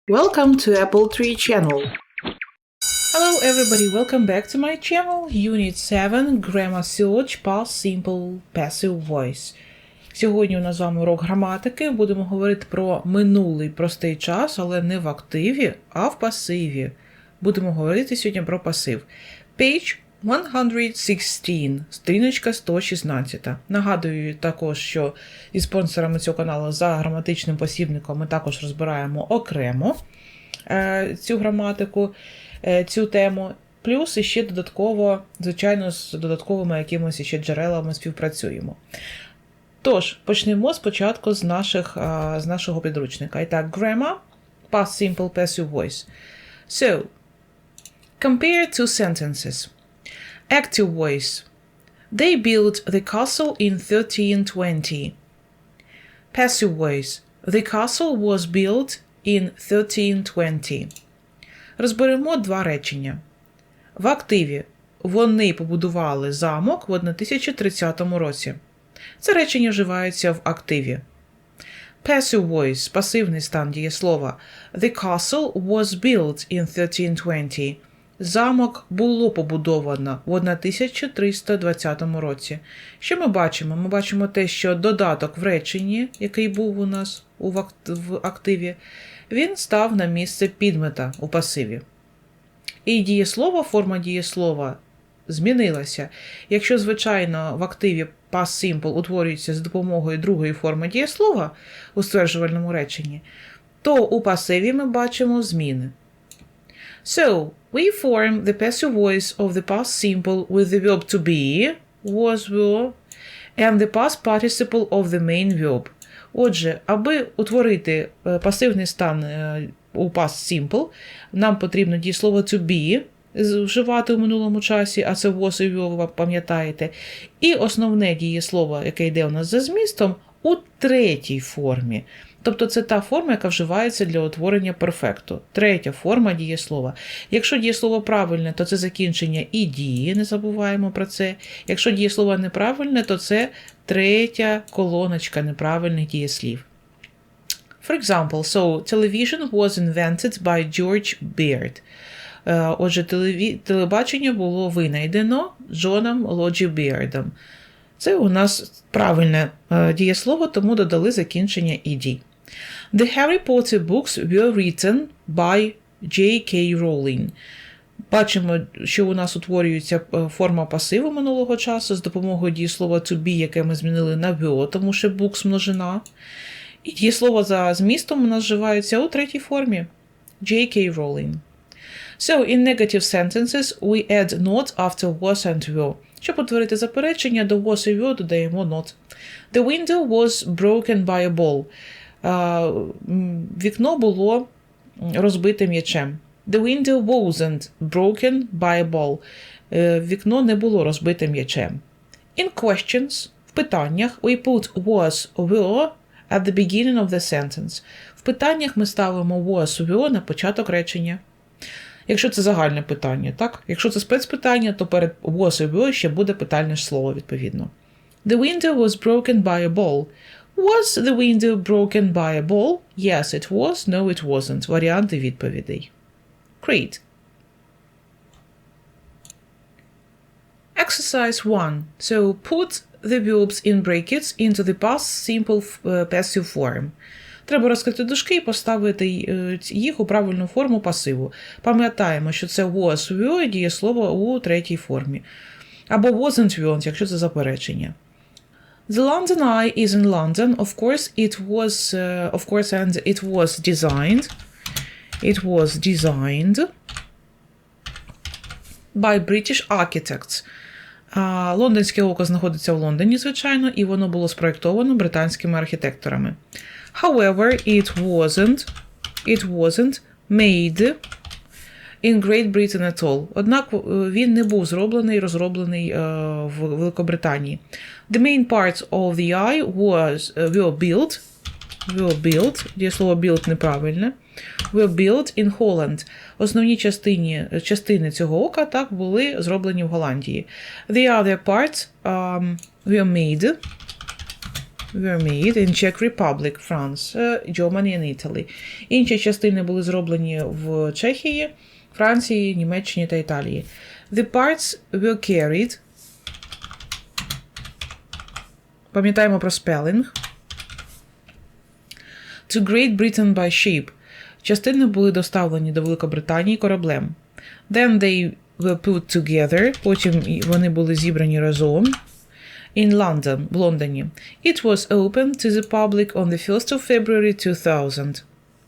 Welcome to Apple Tree channel. Hello everybody, welcome back to my channel. Unit 7, Grammar Search, Past Simple Passive Voice. Сьогодні у нас з вами урок граматики. Будемо говорити про минулий простий час, але не в активі, а в пасиві. Будемо говорити сьогодні про пасив. Page 116, сторіночка 116. Нагадую також, що зі спонсорами цього каналу за граматичним посібником ми також розбираємо окремо цю граматику, цю тему. Плюс іще додатково, звичайно, з додатковими якимось іще джерелами співпрацюємо. Тож, почнемо спочатку з нашого підручника. І так, grammar, past simple passive voice. So, compare two sentences. Active voice. They built the castle in 1320. Passive voice. The castle was built in 1320. Розберемо два речення. В активі. Вони побудували замок в 1030 році. Це речення вживається в активі. Passive voice – пасивний стан дієслова. The castle was built in 1320. Замок було побудовано в 1320 році. Що ми бачимо? Ми бачимо те, що додаток в реченні, який був у нас в активі, він став на місце підмета у пасиві. І дієслово, форма дієслова змінилася. Якщо, звичайно, в активі past simple утворюється з допомогою другої форми дієслова у стверджувальному реченні, то у пасиві ми бачимо зміни. So, we form the passive voice of the past simple with the verb to be, was, were, and the past participle of the main verb. Отже, аби утворити пасивний стан у past simple, нам потрібно дієслово to be вживати у минулому часі, а це was і were, ви пам'ятаєте. І основне дієслово, яке йде у нас за змістом, у третій формі. Тобто це та форма, яка вживається для утворення перфекту. Третя форма дієслова. Якщо дієслово правильне, то це закінчення і дії, не забуваємо про це. Якщо дієслово неправильне, то це третя колоночка неправильних дієслів. For example, so television was invented by George Beard. Отже, телебачення було винайдено Джоном Лоджі Біардом. Це у нас правильне дієслово, тому додали закінчення «ed». The Harry Potter books were written by J.K. Rowling. Бачимо, що у нас утворюється форма пасиву минулого часу з допомогою дієслова to be, яке ми змінили на were, тому що books множина. І дієслово за змістом у нас вживається у третій формі J.K. Rowling. So, in negative sentences, we add not after was and were. Щоб утворити заперечення, до was і were додаємо not. The window was broken by a ball. Вікно було розбите м'ячем. The window wasn't broken by a ball. Вікно не було розбите м'ячем. In questions, в питаннях, we put was or were at the beginning of the sentence. В питаннях ми ставимо was or were на початок речення. Якщо це загальне питання, так? Якщо це спецпитання, то перед was і were ще буде питальне слово, відповідно. The window was broken by a ball. Was the window broken by a ball? Yes, it was. No, it wasn't. Варіанти відповідей. Great. Exercise 1. So, put the verbs in brackets into the past simple passive form. Треба розкрити дужки і поставити їх у правильну форму пасиву. Пам'ятаємо, що це was, were, дієслово у третій формі. Або wasn't, weren't, якщо це заперечення. The London Eye is in London. Of course, and it was designed. It was designed by British architects. Лондонське око знаходиться в Лондоні, звичайно, і воно було спроєктовано британськими архітекторами. However, it wasn't made in Great Britain at all. Однак він не був розроблений в Великобританії. The main parts of the eye were built, дієслово built неправильне, were built in Holland. Основні частини цього ока так були зроблені в Голландії. The other parts were made were made in Czech Republic, France, Germany and Italy. Інші частини були зроблені в Чехії, Франції, Німеччині та Італії. The parts were carried. Пам'ятаємо про spelling. To Great Britain by ship. Частини були доставлені до Великобританії кораблем. Then they were put together. Потім вони були зібрані разом. In London, в Лондоні. It was opened to the public on the 1st of February 2000.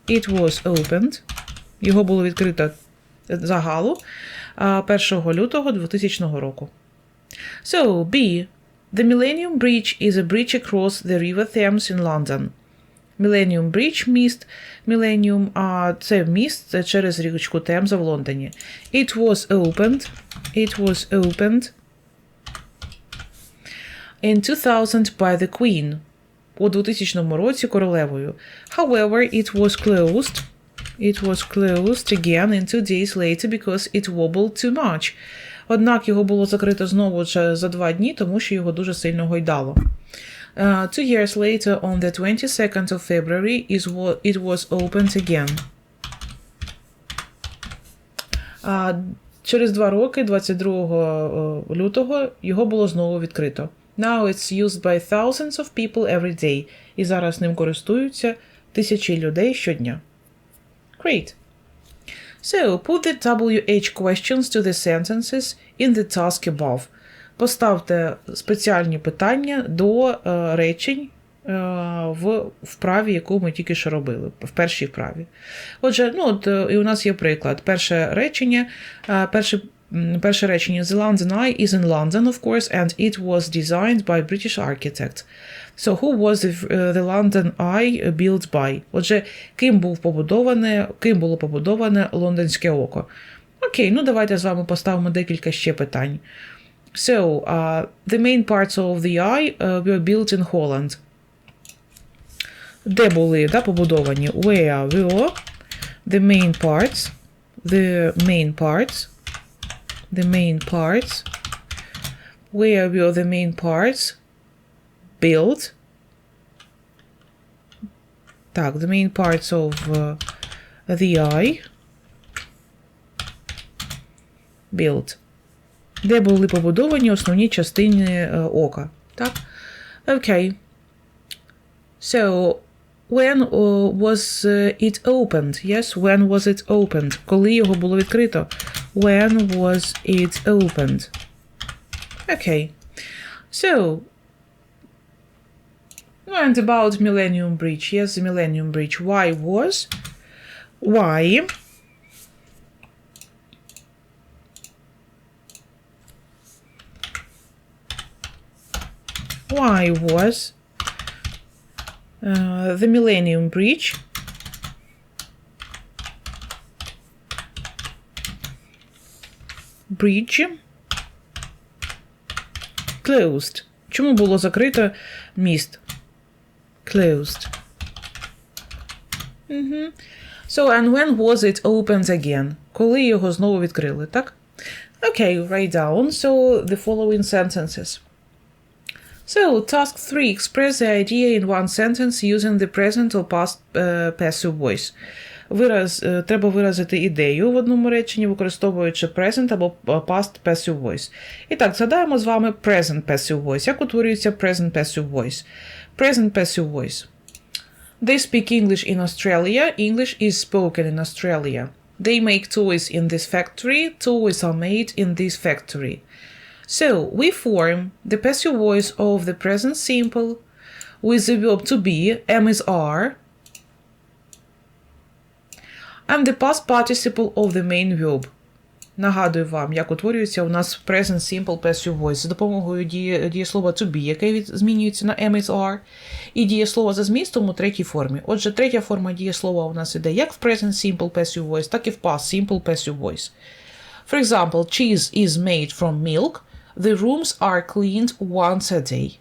It was opened. Його було відкрито загалу 1 лютого 2000 року. So, B. The Millennium Bridge is a bridge across the River Thames in London. Millennium Bridge, міст, Millennium, це міст через річку Темза в Лондоні. It was opened in 2000 by the Queen. У 2000 році королевою. However, it was closed again in 2 days later because it wobbled too much. Однак його було закрито знову за 2 дні, тому що його дуже сильно гойдало. 2 years later, on the 22nd of February, it was opened again. Через 2 роки, 22 лютого, його було знову відкрито. Now it's used by thousands of people every day. І зараз ним користуються тисячі людей щодня. Great. So, put the WH questions to the sentences in the task above. Поставте спеціальні питання до речень в вправі, яку ми тільки що робили, в першій вправі. Отже, і у нас є приклад. Перше речення. The London Eye is in London, of course, and it was designed by British architect. So, who was the London Eye built by? Отже, ким було побудоване лондонське око? Окей, давайте з вами поставимо декілька ще питань. So, the main parts of the eye were built in Holland. Де були, побудовані? Where were the main parts where were the main parts built? Так, the main parts of the eye built. Де були побудовані основні частини ока. Так? Окей. So, when was it opened? Yes, when was it opened? Коли його було відкрито? When was it opened? Okay. So, and about Millennium Bridge. Yes, the Millennium Bridge. Why was the Millennium Bridge closed? Чому було закрито міст? Closed. So, and when was it opened again? Коли його знову відкрили, так? Okay, write down. So, the following sentences. So, task 3. Express the idea in one sentence using the present or past passive voice. Треба виразити ідею в одному реченні, використовуючи present або past passive voice. І так, згадаємо з вами present passive voice. Як утворюється present passive voice? Present passive voice. They speak English in Australia. English is spoken in Australia. They make toys in this factory. Toys are made in this factory. So, we form the passive voice of the present simple with the verb to be, am is are, and the past participle of the main verb. Нагадую вам, як утворюється у нас present simple passive voice за допомогою дієслова to be, яке змінюється на am is are, і дієслова за змістом у третій формі. Отже, третя форма дієслова у нас іде як в present simple passive voice, так і в past simple passive voice. For example, cheese is made from milk. The rooms are cleaned once a day.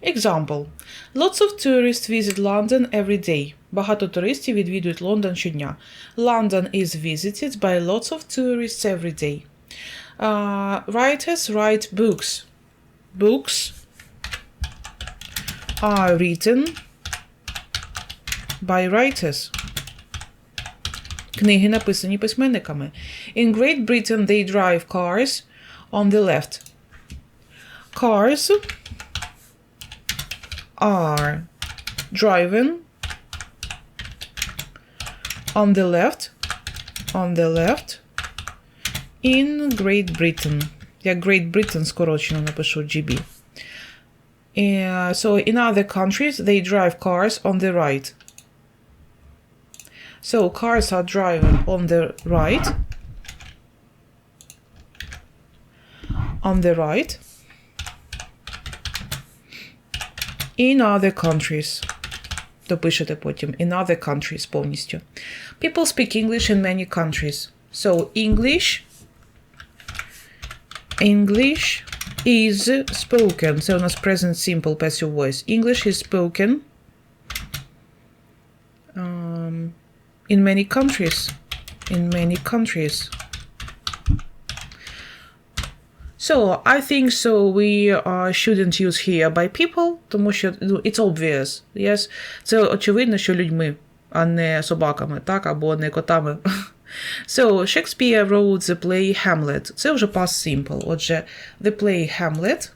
Example. Lots of tourists visit London every day. Багато туристів відвідують Лондон щодня. London is visited by lots of tourists every day. Writers write books. Books are written by writers. Книги написані письменниками. In Great Britain they drive cars on the left. Cars are driven on the left in Great Britain. Я Great Britain скорочено напишу GB. So in other countries they drive cars on the right. So cars are driven on the right. On the right. In other countries. Допишете потім. In other countries повністю. People speak English in many countries. So English is spoken. Це у нас present simple passive voice. English is spoken in many countries. In many countries. So, I think so we shouldn't use here by people, тому що it's obvious, yes? Це очевидно, що людьми, а не собаками, так? Або не котами. So, Shakespeare wrote the play Hamlet. Це вже past simple. Отже, the play Hamlet,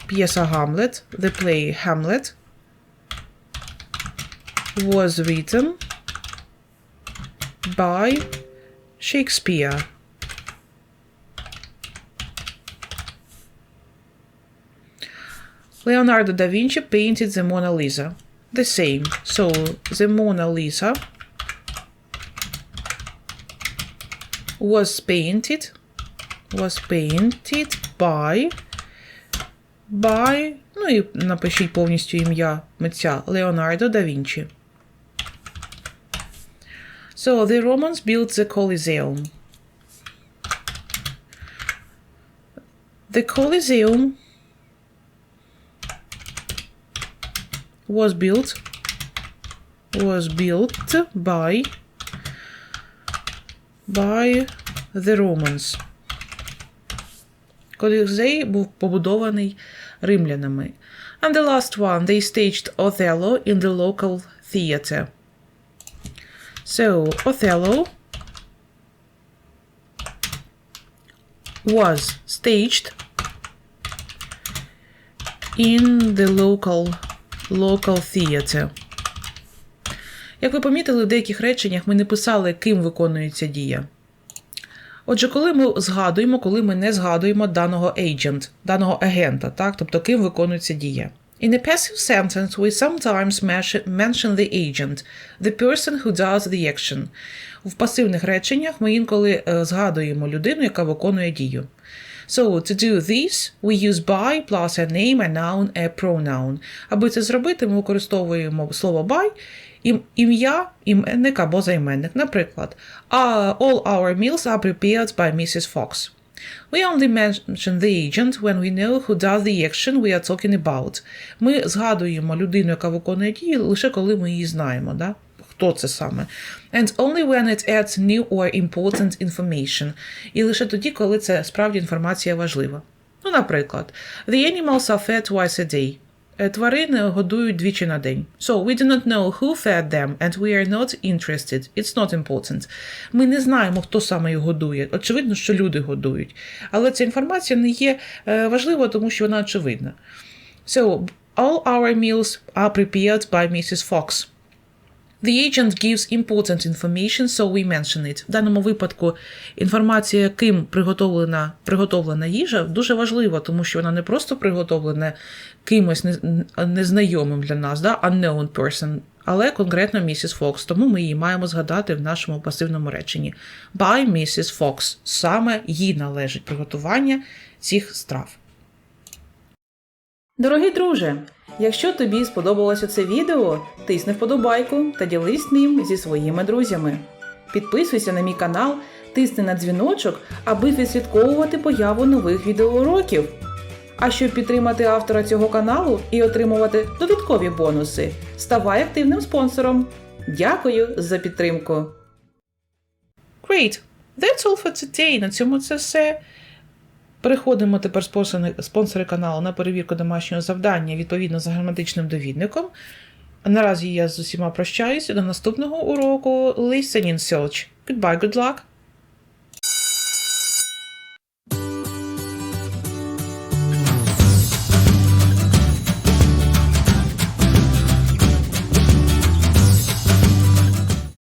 п'єса Hamlet, the play Hamlet was written by Shakespeare. Leonardo da Vinci painted the Mona Lisa. The same. So, the Mona Lisa was painted by, ну і напишіть повністю ім'я митця, Leonardo da Vinci. So, the Romans built the Colosseum. The Colosseum was built by the Romans. Колізей був побудований римлянами. And the last one, they staged Othello in the local theater. So, Othello was staged in the local theater. Як ви помітили, в деяких реченнях ми не писали, ким виконується дія. Отже, коли ми не згадуємо даного агента, так? Тобто, ким виконується дія. In a passive sentence, we sometimes mention the agent, the person who does the action. В пасивних реченнях ми інколи згадуємо людину, яка виконує дію. So, to do this, we use by plus a name, a noun, a pronoun. Аби це зробити, ми використовуємо слово by, ім'я, іменник або займенник. Наприклад, all our meals are prepared by Mrs. Fox. We only mention the agent when we know who does the action we are talking about. Ми згадуємо людину, яка виконує дію, лише коли ми її знаємо, да? Хто це саме. And only when it adds new or important information. І лише тоді, коли це справді інформація важлива. Ну, наприклад, the animals are fed twice a day. Тварини годують двічі на день. So, we do not know who fed them, and we are not interested. It's not important. Ми не знаємо, хто саме їх годує. Очевидно, що люди годують. Але ця інформація не є важлива, тому що вона очевидна. So, all our meals are prepared by Mrs. Fox. The agent gives important information, so we mention it. В даному випадку інформація, яким приготовлена їжа, дуже важлива, тому що вона не просто приготовлена кимось незнайомим для нас, да, unknown person, але конкретно Mrs. Fox, тому ми її маємо згадати в нашому пасивному реченні. By Mrs. Fox. Саме їй належить приготування цих страв. Дорогий друже, якщо тобі сподобалося це відео, тисни вподобайку та ділись ним зі своїми друзями. Підписуйся на мій канал, тисни на дзвіночок, аби відслідковувати появу нових відеоуроків. А щоб підтримати автора цього каналу і отримувати додаткові бонуси, ставай активним спонсором. Дякую за підтримку. Great! That's all for today. На цьому це все. Переходимо тепер спонсори каналу на перевірку домашнього завдання відповідно за граматичним довідником. Наразі я з усіма прощаюся. До наступного уроку. Listen and search. Goodbye, good luck!